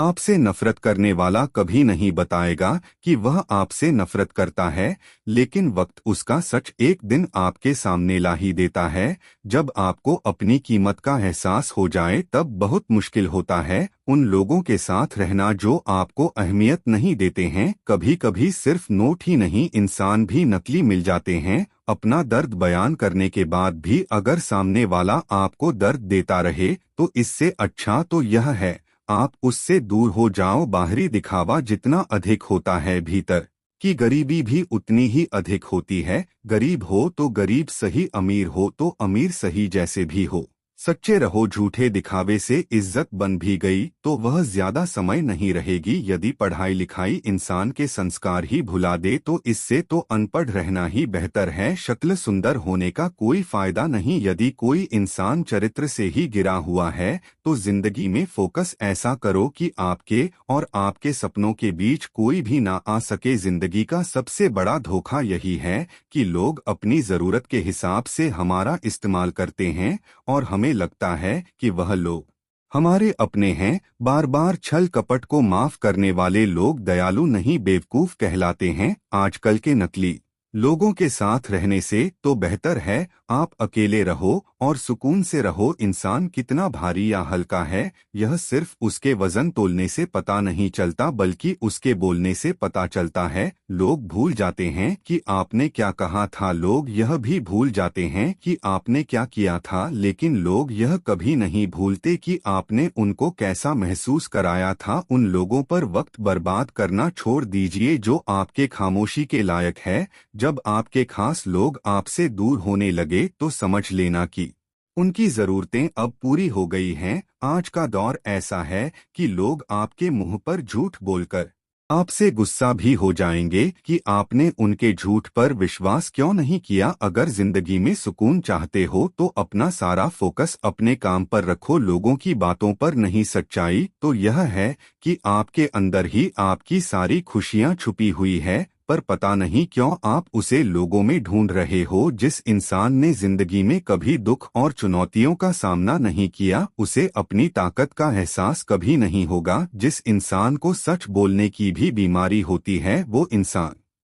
आपसे नफरत करने वाला कभी नहीं बताएगा कि वह आपसे नफरत करता है, लेकिन वक्त उसका सच एक दिन आपके सामने ला ही देता है। जब आपको अपनी कीमत का एहसास हो जाए तब बहुत मुश्किल होता है उन लोगों के साथ रहना जो आपको अहमियत नहीं देते हैं। कभी कभी सिर्फ नोट ही नहीं, इंसान भी नकली मिल जाते हैं। अपना दर्द बयान करने के बाद भी अगर सामने वाला आपको दर्द देता रहे तो इससे अच्छा तो यह है आप उससे दूर हो जाओ। बाहरी दिखावा जितना अधिक होता है, भीतर की गरीबी भी उतनी ही अधिक होती है। गरीब हो तो गरीब सही, अमीर हो तो अमीर सही, जैसे भी हो सच्चे रहो। झूठे दिखावे से इज्जत बन भी गई तो वह ज्यादा समय नहीं रहेगी। यदि पढ़ाई लिखाई इंसान के संस्कार ही भुला दे तो इससे तो अनपढ़ रहना ही बेहतर है। शक्ल सुंदर होने का कोई फायदा नहीं। यदि कोई इंसान चरित्र से ही गिरा हुआ है तो जिंदगी में फोकस ऐसा करो कि आपके और आपके सपनों के बीच कोई भी ना आ सके। जिंदगी का सबसे बड़ा धोखा यही है कि लोग अपनी जरूरत के हिसाब से हमारा इस्तेमाल करते हैं और हमें लगता है कि वह लोग हमारे अपने हैं। बार बार छल कपट को माफ करने वाले लोग दयालु नहीं, बेवकूफ कहलाते हैं। आजकल के नकली लोगों के साथ रहने से तो बेहतर है आप अकेले रहो और सुकून से रहो। इंसान कितना भारी या हल्का है यह सिर्फ उसके वजन तोलने से पता नहीं चलता, बल्कि उसके बोलने से पता चलता है। लोग भूल जाते हैं कि आपने क्या कहा था, लोग यह भी भूल जाते हैं कि आपने क्या किया था, लेकिन लोग यह कभी नहीं भूलते कि आपने उनको कैसा महसूस कराया था। उन लोगों पर वक्त बर्बाद करना छोड़ दीजिए जो आपके खामोशी के लायक है। जब आपके खास लोग आपसे दूर होने लगे तो समझ लेना कि उनकी जरूरतें अब पूरी हो गई हैं। आज का दौर ऐसा है कि लोग आपके मुंह पर झूठ बोलकर आपसे गुस्सा भी हो जाएंगे कि आपने उनके झूठ पर विश्वास क्यों नहीं किया। अगर जिंदगी में सुकून चाहते हो तो अपना सारा फोकस अपने काम पर रखो, लोगों की बातों पर नहीं। सच्चाई तो यह है कि आपके अंदर ही आपकी सारी खुशियां छुपी हुई है, पर पता नहीं क्यों आप उसे लोगों में ढूंढ रहे हो। जिस इंसान ने जिंदगी में कभी दुख और चुनौतियों का सामना नहीं किया उसे अपनी ताकत का एहसास कभी नहीं होगा। जिस इंसान को सच बोलने की भी बीमारी होती है वो इंसान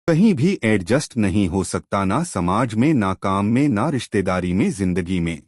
कहीं भी एडजस्ट नहीं हो सकता, ना समाज में, ना काम में, ना रिश्तेदारी में। जिंदगी में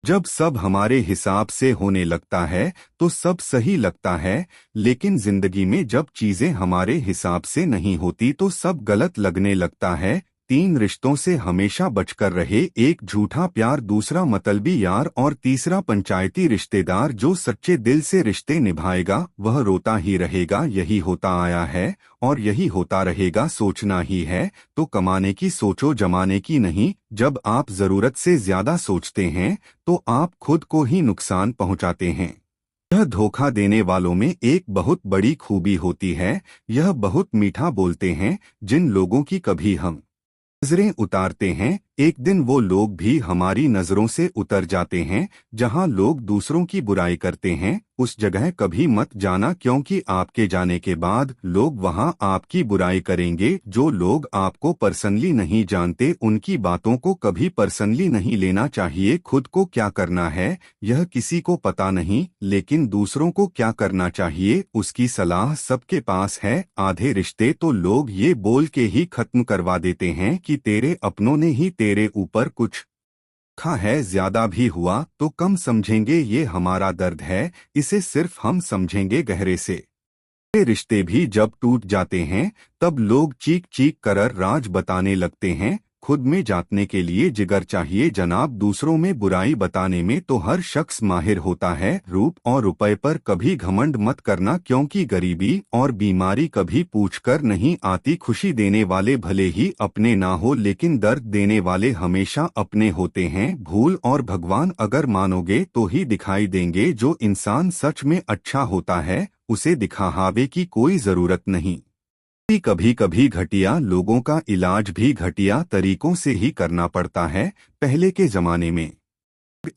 जब सब हमारे हिसाब से होने लगता है तो सब सही लगता है, लेकिन जिंदगी में जब चीजें हमारे हिसाब से नहीं होती तो सब गलत लगने लगता है। 3 रिश्तों से हमेशा बचकर रहे, एक झूठा प्यार, दूसरा मतलबी यार और तीसरा पंचायती रिश्तेदार। जो सच्चे दिल से रिश्ते निभाएगा वह रोता ही रहेगा। यही होता आया है और यही होता रहेगा। सोचना ही है तो कमाने की सोचो, जमाने की नहीं। जब आप जरूरत से ज्यादा सोचते हैं तो आप खुद को ही नुकसान पहुंचाते हैं। यह धोखा देने वालों में एक बहुत बड़ी खूबी होती है, यह बहुत मीठा बोलते हैं। जिन लोगों की कभी हम नजरें उतारते हैं एक दिन वो लोग भी हमारी नजरों से उतर जाते हैं। जहां लोग दूसरों की बुराई करते हैं उस जगह कभी मत जाना, क्योंकि आपके जाने के बाद लोग वहां आपकी बुराई करेंगे। जो लोग आपको पर्सनली नहीं जानते उनकी बातों को कभी पर्सनली नहीं लेना चाहिए। खुद को क्या करना है यह किसी को पता नहीं, लेकिन दूसरों को क्या करना चाहिए उसकी सलाह सबके पास है। आधे रिश्ते तो लोग ये बोल के ही खत्म करवा देते हैं कि तेरे अपनों ने ही तेरे ऊपर कुछ खा है, ज्यादा भी हुआ तो कम समझेंगे, ये हमारा दर्द है, इसे सिर्फ हम समझेंगे गहरे से। ये रिश्ते भी जब टूट जाते हैं तब लोग चीख चीख कर राज बताने लगते हैं। खुद में जातने के लिए जिगर चाहिए जनाब, दूसरों में बुराई बताने में तो हर शख्स माहिर होता है। रूप और रुपए पर कभी घमंड मत करना, क्योंकि गरीबी और बीमारी कभी पूछकर नहीं आती। खुशी देने वाले भले ही अपने ना हो, लेकिन दर्द देने वाले हमेशा अपने होते हैं। भूल और भगवान अगर मानोगे तो ही दिखाई देंगे। जो इंसान सच में अच्छा होता है उसे दिखावे की कोई जरूरत नहीं। कभी कभी घटिया लोगों का इलाज भी घटिया तरीकों से ही करना पड़ता है। पहले के जमाने में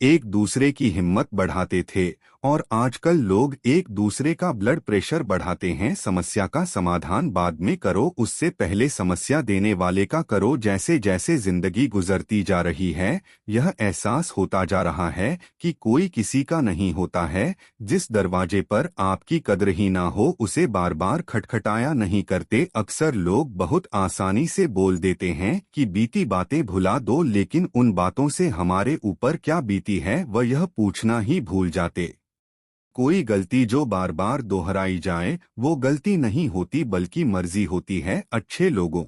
एक दूसरे की हिम्मत बढ़ाते थे और आजकल लोग एक दूसरे का ब्लड प्रेशर बढ़ाते हैं। समस्या का समाधान बाद में करो, उससे पहले समस्या देने वाले का करो। जैसे जैसे जिंदगी गुजरती जा रही है, यह एहसास होता जा रहा है कि कोई किसी का नहीं होता है। जिस दरवाजे पर आपकी कद्र ही ना हो, उसे बार बार खटखटाया नहीं करते। अक्सर लोग बहुत आसानी से बोल देते हैं कि बीती बातें भुला दो, लेकिन उन बातों से हमारे ऊपर क्या बीती है वह यह पूछना ही भूल जाते। कोई गलती जो बार बार दोहराई जाए वो गलती नहीं होती, बल्कि मर्जी होती है। अच्छे लोगों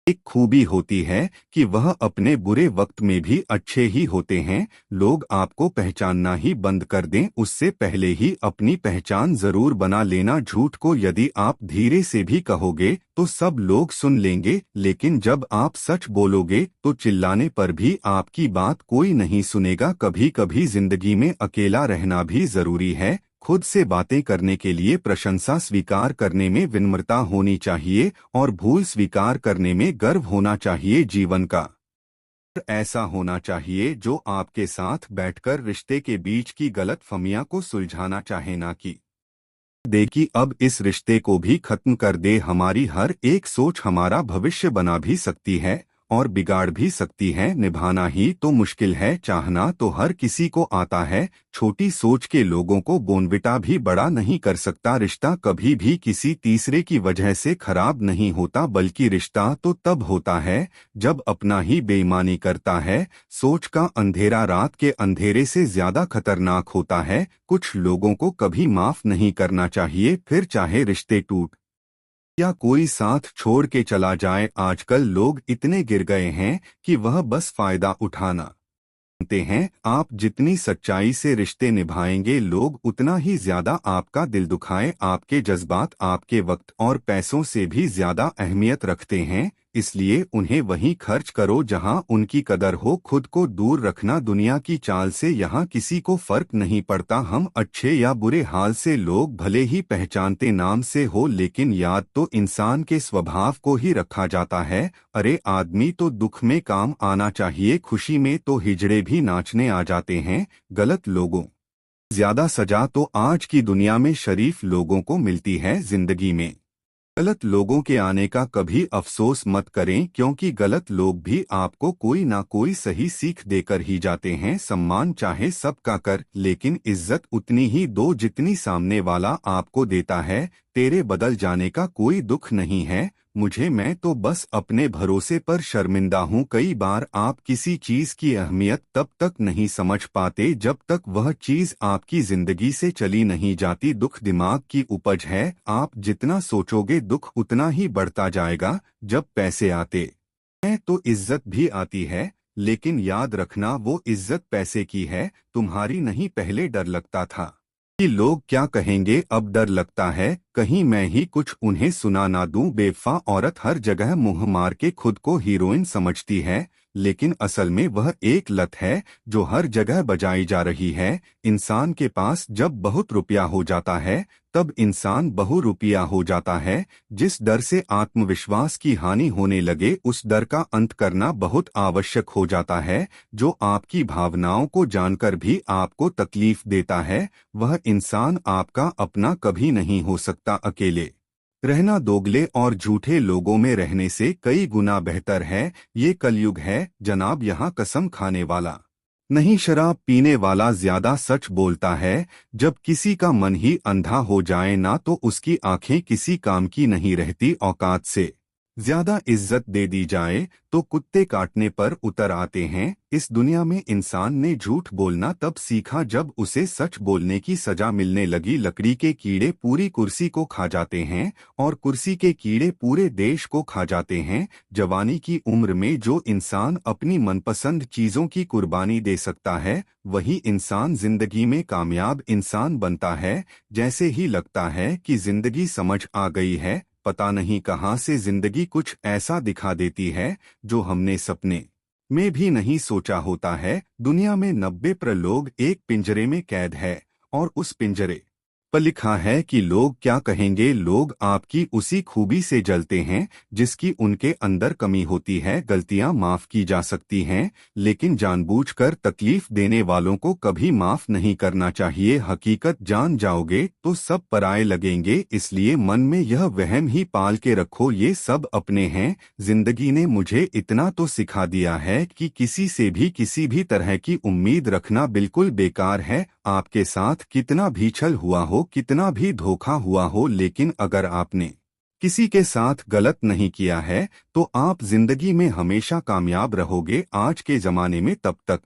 एक खूबी होती है कि वह अपने बुरे वक्त में भी अच्छे ही होते हैं। लोग आपको पहचानना ही बंद कर दें, उससे पहले ही अपनी पहचान जरूर बना लेना। झूठ को यदि आप धीरे से भी कहोगे तो सब लोग सुन लेंगे, लेकिन जब आप सच बोलोगे तो चिल्लाने पर भी आपकी बात कोई नहीं सुनेगा। कभी कभी जिंदगी में अकेला रहना भी जरूरी है। खुद से बातें करने के लिए प्रशंसा स्वीकार करने में विनम्रता होनी चाहिए और भूल स्वीकार करने में गर्व होना चाहिए। जीवन का ऐसा होना चाहिए जो आपके साथ बैठकर रिश्ते के बीच की गलतफहमियां को सुलझाना चाहे, ना कि देखिए अब इस रिश्ते को भी खत्म कर दे। हमारी हर एक सोच हमारा भविष्य बना भी सकती है और बिगाड़ भी सकती है। निभाना ही तो मुश्किल है, चाहना तो हर किसी को आता है। छोटी सोच के लोगों को बोनविटा भी बड़ा नहीं कर सकता। रिश्ता कभी भी किसी तीसरे की वजह से खराब नहीं होता, बल्कि रिश्ता तो तब होता है जब अपना ही बेईमानी करता है। सोच का अंधेरा रात के अंधेरे से ज्यादा खतरनाक होता है। कुछ लोगों को कभी माफ नहीं करना चाहिए, फिर चाहे रिश्ते टूट या कोई साथ छोड़ के चला जाए। आजकल लोग इतने गिर गए हैं कि वह बस फायदा उठाना जानते हैं। आप जितनी सच्चाई से रिश्ते निभाएंगे, लोग उतना ही ज्यादा आपका दिल दुखाए। आपके जज्बात आपके वक्त और पैसों से भी ज्यादा अहमियत रखते हैं, इसलिए उन्हें वहीं खर्च करो जहां उनकी कदर हो। खुद को दूर रखना दुनिया की चाल से यहाँ किसी को फर्क नहीं पड़ता। हम अच्छे या बुरे हाल से लोग भले ही पहचानते नाम से हो, लेकिन याद तो इंसान के स्वभाव को ही रखा जाता है। अरे आदमी तो दुख में काम आना चाहिए, खुशी में तो हिजड़े भी नाचने आ जाते हैं। गलत लोगों ज्यादा सजा तो आज की दुनिया में शरीफ लोगों को मिलती है। जिंदगी में गलत लोगों के आने का कभी अफसोस मत करें, क्योंकि गलत लोग भी आपको कोई ना कोई सही सीख देकर ही जाते हैं। सम्मान चाहे सबका कर, लेकिन इज्जत उतनी ही दो जितनी सामने वाला आपको देता है। तेरे बदल जाने का कोई दुख नहीं है मुझे, मैं तो बस अपने भरोसे पर शर्मिंदा हूँ। कई बार आप किसी चीज की अहमियत तब तक नहीं समझ पाते जब तक वह चीज आपकी जिंदगी से चली नहीं जाती। दुख दिमाग की उपज है, आप जितना सोचोगे दुख उतना ही बढ़ता जाएगा। जब पैसे आते हैं तो इज्जत भी आती है, लेकिन याद रखना वो इज्जत पैसे की है, तुम्हारी नहीं। पहले डर लगता था कि लोग क्या कहेंगे, अब डर लगता है कहीं मैं ही कुछ उन्हें सुना ना दूं। बेवफा औरत हर जगह मुंह मार के खुद को हीरोइन समझती है, लेकिन असल में वह एक लत है जो हर जगह बजाई जा रही है। इंसान के पास जब बहुत रुपया हो जाता है तब इंसान बहुरुपया हो जाता है। जिस डर से आत्मविश्वास की हानि होने लगे, उस डर का अंत करना बहुत आवश्यक हो जाता है। जो आपकी भावनाओं को जानकर भी आपको तकलीफ देता है, वह इंसान आपका अपना कभी नहीं हो सकता। अकेले रहना दोगले और झूठे लोगों में रहने से कई गुना बेहतर है। ये कलयुग है जनाब, यहाँ कसम खाने वाला नहीं, शराब पीने वाला ज्यादा सच बोलता है। जब किसी का मन ही अंधा हो जाए ना, तो उसकी आंखें किसी काम की नहीं रहती। औकात से ज्यादा इज्जत दे दी जाए तो कुत्ते काटने पर उतर आते हैं। इस दुनिया में इंसान ने झूठ बोलना तब सीखा जब उसे सच बोलने की सजा मिलने लगी। लकड़ी के कीड़े पूरी कुर्सी को खा जाते हैं और कुर्सी के कीड़े पूरे देश को खा जाते हैं। जवानी की उम्र में जो इंसान अपनी मनपसंद चीजों की कुर्बानी दे सकता है, वही इंसान जिंदगी में कामयाब इंसान बनता है। जैसे ही लगता है कि जिंदगी समझ आ गई है, पता नहीं कहां से जिंदगी कुछ ऐसा दिखा देती है जो हमने सपने में भी नहीं सोचा होता है। दुनिया में 90% लोग एक पिंजरे में कैद है और उस पिंजरे पर लिखा है कि लोग क्या कहेंगे। लोग आपकी उसी खूबी से जलते हैं जिसकी उनके अंदर कमी होती है। गलतियां माफ की जा सकती हैं, लेकिन जानबूझकर तकलीफ देने वालों को कभी माफ नहीं करना चाहिए। हकीकत जान जाओगे तो सब पराये लगेंगे, इसलिए मन में यह वहम ही पाल के रखो ये सब अपने हैं। जिंदगी ने मुझे इतना तो सिखा दिया है कि किसी से भी किसी भी तरह की उम्मीद रखना बिल्कुल बेकार है। आपके साथ कितना भी छल हुआ हो, कितना भी धोखा हुआ हो, लेकिन अगर आपने किसी के साथ गलत नहीं किया है तो आप जिंदगी में हमेशा कामयाब रहोगे। आज के जमाने में तब तक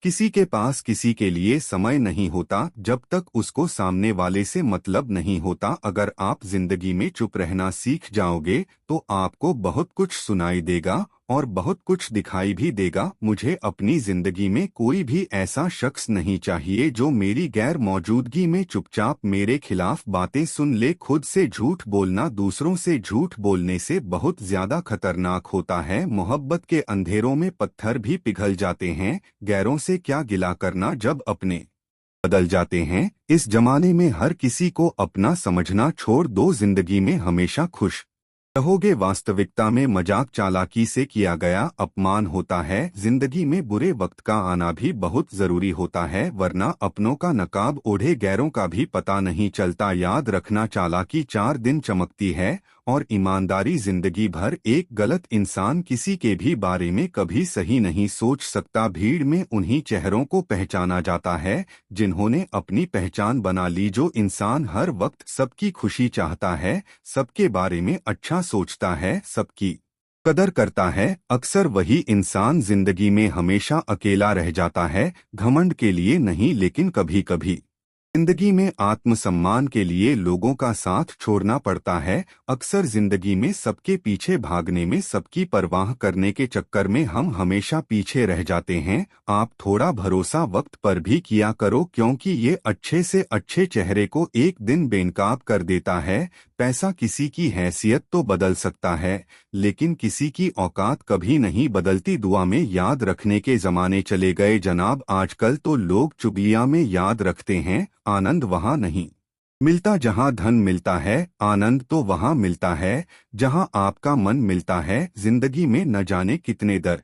किसी के पास किसी के लिए समय नहीं होता जब तक उसको सामने वाले से मतलब नहीं होता। अगर आप जिंदगी में चुप रहना सीख जाओगे तो आपको बहुत कुछ सुनाई देगा और बहुत कुछ दिखाई भी देगा। मुझे अपनी जिंदगी में कोई भी ऐसा शख्स नहीं चाहिए जो मेरी गैर मौजूदगी में चुपचाप मेरे खिलाफ बातें सुन ले। खुद से झूठ बोलना दूसरों से झूठ बोलने से बहुत ज्यादा खतरनाक होता है। मोहब्बत के अंधेरों में पत्थर भी पिघल जाते हैं। गैरों से क्या गिला करना जब अपने बदल जाते हैं। इस जमाने में हर किसी को अपना समझना छोड़ दो, जिंदगी में हमेशा खुश रहोगे। वास्तविकता में मजाक चालाकी से किया गया अपमान होता है। जिंदगी में बुरे वक्त का आना भी बहुत जरूरी होता है, वरना अपनों का नकाब ओढ़े गैरों का भी पता नहीं चलता। याद रखना, चालाकी 4 दिन चमकती है और ईमानदारी जिंदगी भर। एक गलत इंसान किसी के भी बारे में कभी सही नहीं सोच सकता। भीड़ में उन्हीं चेहरों को पहचाना जाता है जिन्होंने अपनी पहचान बना ली। जो इंसान हर वक्त सबकी खुशी चाहता है, सबके बारे में अच्छा सोचता है, सबकी कदर करता है, अक्सर वही इंसान जिंदगी में हमेशा अकेला रह जाता है। घमंड के लिए नहीं, लेकिन कभी कभी जिंदगी में आत्मसम्मान के लिए लोगों का साथ छोड़ना पड़ता है। अक्सर जिंदगी में सबके पीछे भागने में, सबकी परवाह करने के चक्कर में हम हमेशा पीछे रह जाते हैं। आप थोड़ा भरोसा वक्त पर भी किया करो, क्योंकि ये अच्छे से अच्छे चेहरे को एक दिन बेनकाब कर देता है। पैसा किसी की हैसियत तो बदल सकता है, लेकिन किसी की औकात कभी नहीं बदलती। दुआ में याद रखने के जमाने चले गए जनाब। आजकल तो लोग चुगलियां में याद रखते हैं। आनंद वहाँ नहीं मिलता जहाँ धन मिलता है, आनंद तो वहाँ मिलता है जहाँ आपका मन मिलता है। जिंदगी में न जाने कितने दर्द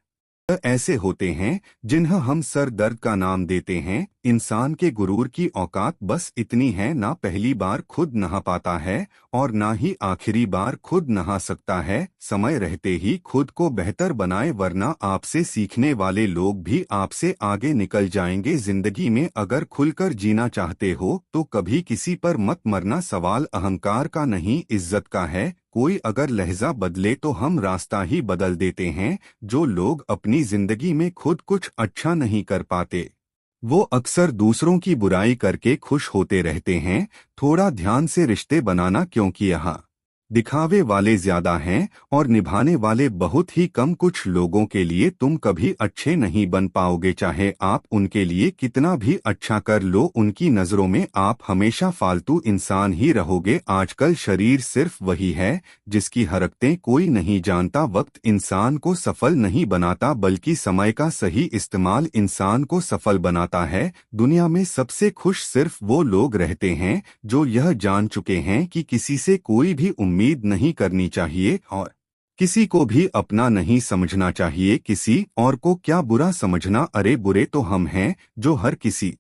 ऐसे होते हैं जिन्हें हम सर दर्द का नाम देते हैं। इंसान के गुरूर की औकात बस इतनी है, ना पहली बार खुद नहा पाता है और ना ही आखिरी बार खुद नहा सकता है। समय रहते ही खुद को बेहतर बनाए, वरना आपसे सीखने वाले लोग भी आपसे आगे निकल जाएंगे। जिंदगी में अगर खुलकर जीना चाहते हो तो कभी किसी पर मत मरना। सवाल अहंकार का नहीं, इज्जत का है। कोई अगर लहजा बदले तो हम रास्ता ही बदल देते हैं। जो लोग अपनी जिंदगी में खुद कुछ अच्छा नहीं कर पाते, वो अक्सर दूसरों की बुराई करके खुश होते रहते हैं। थोड़ा ध्यान से रिश्ते बनाना, क्योंकि यहाँ दिखावे वाले ज्यादा हैं और निभाने वाले बहुत ही कम। कुछ लोगों के लिए तुम कभी अच्छे नहीं बन पाओगे, चाहे आप उनके लिए कितना भी अच्छा कर लो। उनकी नजरों में आप हमेशा फालतू इंसान ही रहोगे। आजकल शरीर सिर्फ वही है जिसकी हरकतें कोई नहीं जानता। वक्त इंसान को सफल नहीं बनाता, बल्कि समय का सही इस्तेमाल इंसान को सफल बनाता है। दुनिया में सबसे खुश सिर्फ वो लोग रहते हैं जो यह जान चुके हैं कि किसी से कोई भी उम्मीद नहीं करनी चाहिए और किसी को भी अपना नहीं समझना चाहिए। किसी और को क्या बुरा समझना, अरे बुरे तो हम हैं जो हर किसी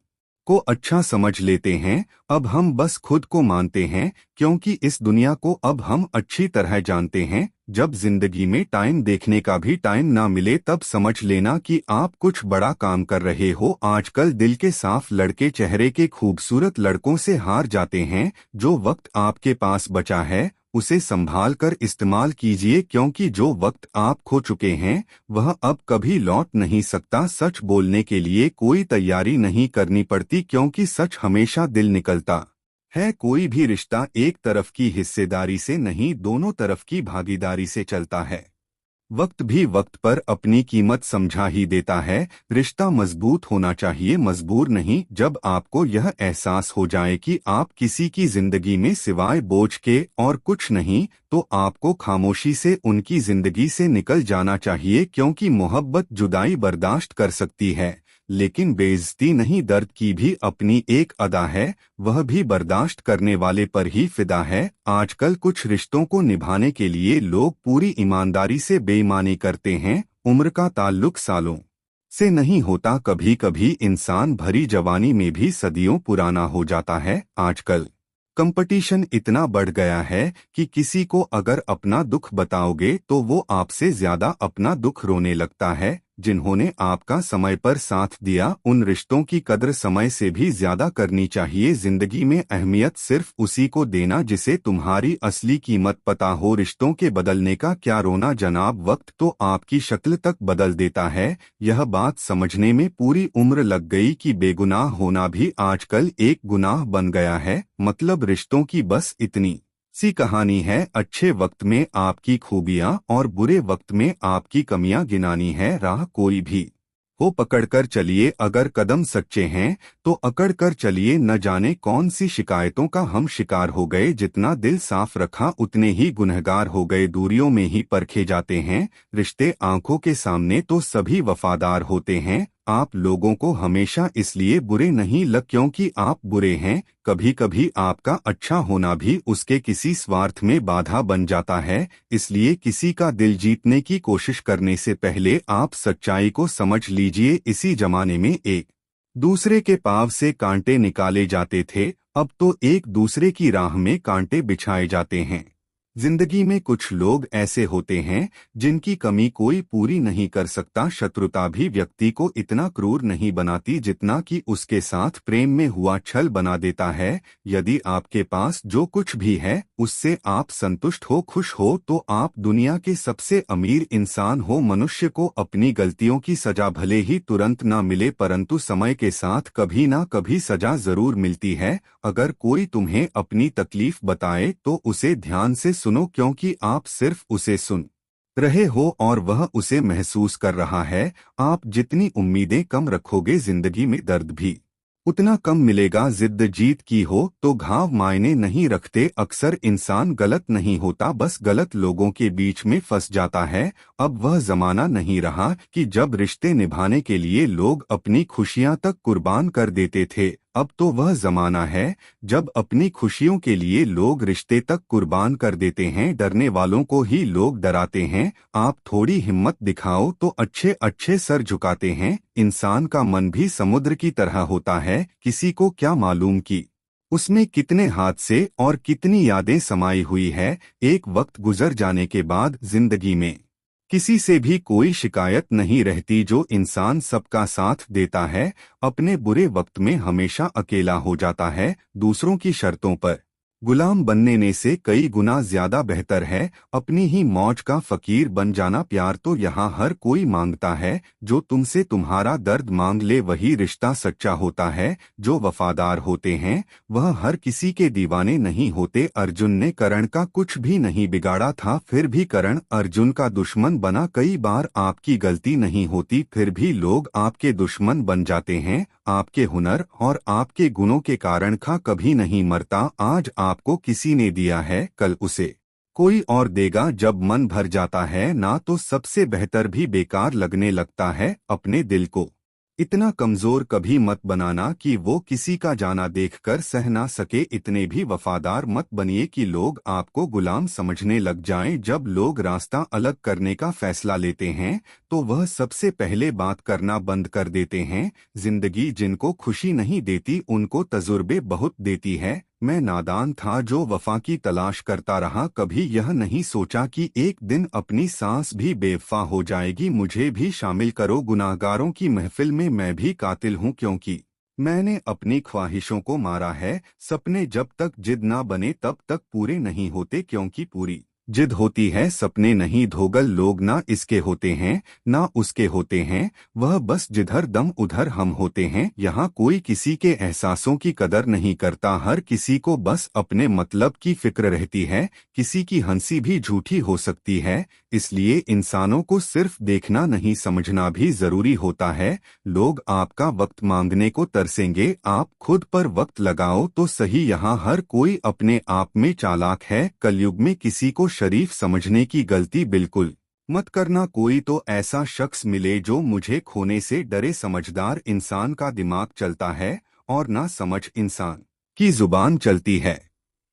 को अच्छा समझ लेते हैं। अब हम बस खुद को मानते हैं, क्योंकि इस दुनिया को अब हम अच्छी तरह जानते हैं। जब जिंदगी में टाइम देखने का भी टाइम ना मिले, तब समझ लेना कि आप कुछ बड़ा काम कर रहे हो। आजकल दिल के साफ लड़के चेहरे के खूबसूरत लड़कों से हार जाते हैं। जो वक्त आपके पास बचा है उसे संभाल कर इस्तेमाल कीजिए, क्योंकि जो वक्त आप खो चुके हैं वह अब कभी लौट नहीं सकता। सच बोलने के लिए कोई तैयारी नहीं करनी पड़ती, क्योंकि सच हमेशा दिल निकलता है। कोई भी रिश्ता एक तरफ की हिस्सेदारी से नहीं, दोनों तरफ की भागीदारी से चलता है। वक्त भी वक्त पर अपनी कीमत समझा ही देता है। रिश्ता मजबूत होना चाहिए, मजबूर नहीं। जब आपको यह एहसास हो जाए कि आप किसी की जिंदगी में सिवाय बोझ के और कुछ नहीं, तो आपको खामोशी से उनकी जिंदगी से निकल जाना चाहिए, क्योंकि मोहब्बत जुदाई बर्दाश्त कर सकती है लेकिन बेइज्जती नहीं, दर्द की भी अपनी एक अदा है, वह भी बर्दाश्त करने वाले पर ही फिदा है। आजकल कुछ रिश्तों को निभाने के लिए लोग पूरी ईमानदारी से बेईमानी करते हैं। उम्र का ताल्लुक सालों से नहीं होता, कभी कभी इंसान भरी जवानी में भी सदियों पुराना हो जाता है। आजकल कंपटीशन इतना बढ़ गया है कि किसी को अगर अपना दुख बताओगे तो वो आपसे ज्यादा अपना दुख रोने लगता है। जिन्होंने आपका समय पर साथ दिया, उन रिश्तों की कद्र समय से भी ज्यादा करनी चाहिए। जिंदगी में अहमियत सिर्फ उसी को देना जिसे तुम्हारी असली कीमत पता हो। रिश्तों के बदलने का क्या रोना जनाब, वक्त तो आपकी शक्ल तक बदल देता है। यह बात समझने में पूरी उम्र लग गई कि बेगुनाह होना भी आजकल एक गुनाह बन गया है। मतलब रिश्तों की बस इतनी सी कहानी है, अच्छे वक्त में आपकी खूबियां और बुरे वक्त में आपकी कमियां गिनानी है। राह कोई भी हो पकड़कर चलिए, अगर कदम सच्चे हैं तो अकड़ कर चलिए। न जाने कौन सी शिकायतों का हम शिकार हो गए, जितना दिल साफ रखा उतने ही गुनहगार हो गए। दूरियों में ही परखे जाते हैं रिश्ते, आंखों के सामने तो सभी वफादार होते हैं। आप लोगों को हमेशा इसलिए बुरे नहीं लग क्योंकि आप बुरे हैं, कभी कभी आपका अच्छा होना भी उसके किसी स्वार्थ में बाधा बन जाता है। इसलिए किसी का दिल जीतने की कोशिश करने से पहले आप सच्चाई को समझ लीजिए। इसी जमाने में एक दूसरे के पाँव से कांटे निकाले जाते थे, अब तो एक दूसरे की राह में कांटे बिछाए जाते हैं। जिंदगी में कुछ लोग ऐसे होते हैं जिनकी कमी कोई पूरी नहीं कर सकता। शत्रुता भी व्यक्ति को इतना क्रूर नहीं बनाती जितना कि उसके साथ प्रेम में हुआ छल बना देता है। यदि आपके पास जो कुछ भी है उससे आप संतुष्ट हो, खुश हो, तो आप दुनिया के सबसे अमीर इंसान हो। मनुष्य को अपनी गलतियों की सजा भले ही तुरंत ना मिले, परंतु समय के साथ कभी ना कभी सजा जरूर मिलती है। अगर कोई तुम्हें अपनी तकलीफ बताए तो उसे ध्यान से सुनो, क्योंकि आप सिर्फ उसे सुन रहे हो और वह उसे महसूस कर रहा है। आप जितनी उम्मीदें कम रखोगे, जिंदगी में दर्द भी उतना कम मिलेगा। जिद जीत की हो तो घाव मायने नहीं रखते। अक्सर इंसान गलत नहीं होता, बस गलत लोगों के बीच में फंस जाता है। अब वह जमाना नहीं रहा कि जब रिश्ते निभाने के लिए लोग अपनी खुशियां तक कुर्बान कर देते थे। अब तो वह जमाना है जब अपनी खुशियों के लिए लोग रिश्ते तक कुर्बान कर देते हैं। डरने वालों को ही लोग डराते हैं। आप थोड़ी हिम्मत दिखाओ तो अच्छे अच्छे सर झुकाते हैं। इंसान का मन भी समुद्र की तरह होता है, किसी को क्या मालूम कि उसमें कितने हादसे और कितनी यादें समाई हुई है। एक वक्त गुजर जाने के बाद जिंदगी में किसी से भी कोई शिकायत नहीं रहती। जो इंसान सबका साथ देता है, अपने बुरे वक्त में हमेशा अकेला हो जाता है। दूसरों की शर्तों पर गुलाम बनने से कई गुना ज्यादा बेहतर है अपनी ही मौज का फकीर बन जाना। प्यार तो यहाँ हर कोई मांगता है, जो तुमसे तुम्हारा दर्द मांग ले वही रिश्ता सच्चा होता है। जो वफादार होते हैं वह हर किसी के दीवाने नहीं होते। अर्जुन ने कर्ण का कुछ भी नहीं बिगाड़ा था, फिर भी कर्ण अर्जुन का दुश्मन बना। कई बार आपकी गलती नहीं होती, फिर भी लोग आपके दुश्मन बन जाते हैं। आपके हुनर और आपके गुणों के कारण खा कभी नहीं मरता। आज आपको किसी ने दिया है, कल उसे कोई और देगा। जब मन भर जाता है ना तो सबसे बेहतर भी बेकार लगने लगता है। अपने दिल को इतना कमजोर कभी मत बनाना कि वो किसी का जाना देखकर सह ना सके। इतने भी वफादार मत बनिए कि लोग आपको गुलाम समझने लग जाएं। जब लोग रास्ता अलग करने का फैसला लेते हैं तो वह सबसे पहले बात करना बंद कर देते हैं। जिंदगी जिनको खुशी नहीं देती उनको तजुर्बे बहुत देती है। मैं नादान था जो वफा की तलाश करता रहा, कभी यह नहीं सोचा कि एक दिन अपनी सांस भी बेवफा हो जाएगी। मुझे भी शामिल करो गुनाहगारों की महफिल में, मैं भी कातिल हूँ क्योंकि मैंने अपनी ख्वाहिशों को मारा है। सपने जब तक जिद ना बने तब तक पूरे नहीं होते, क्योंकि पूरी जिद होती है सपने नहीं। धोगल लोग ना इसके होते हैं ना उसके होते हैं, वह बस जिधर दम उधर हम होते हैं। यहाँ कोई किसी के एहसासों की कदर नहीं करता, हर किसी को बस अपने मतलब की फिक्र रहती है। किसी की हंसी भी झूठी हो सकती है, इसलिए इंसानों को सिर्फ देखना नहीं समझना भी जरूरी होता है। लोग आपका वक्त मांगने को तरसेंगे, आप खुद पर वक्त लगाओ तो सही। यहाँ हर कोई अपने आप में चालाक है। कलयुग में किसी को शरीफ समझने की गलती बिल्कुल मत करना कोई तो ऐसा शख्स मिले जो मुझे खोने से डरे। समझदार इंसान का दिमाग चलता है और ना समझ इंसान की जुबान चलती है।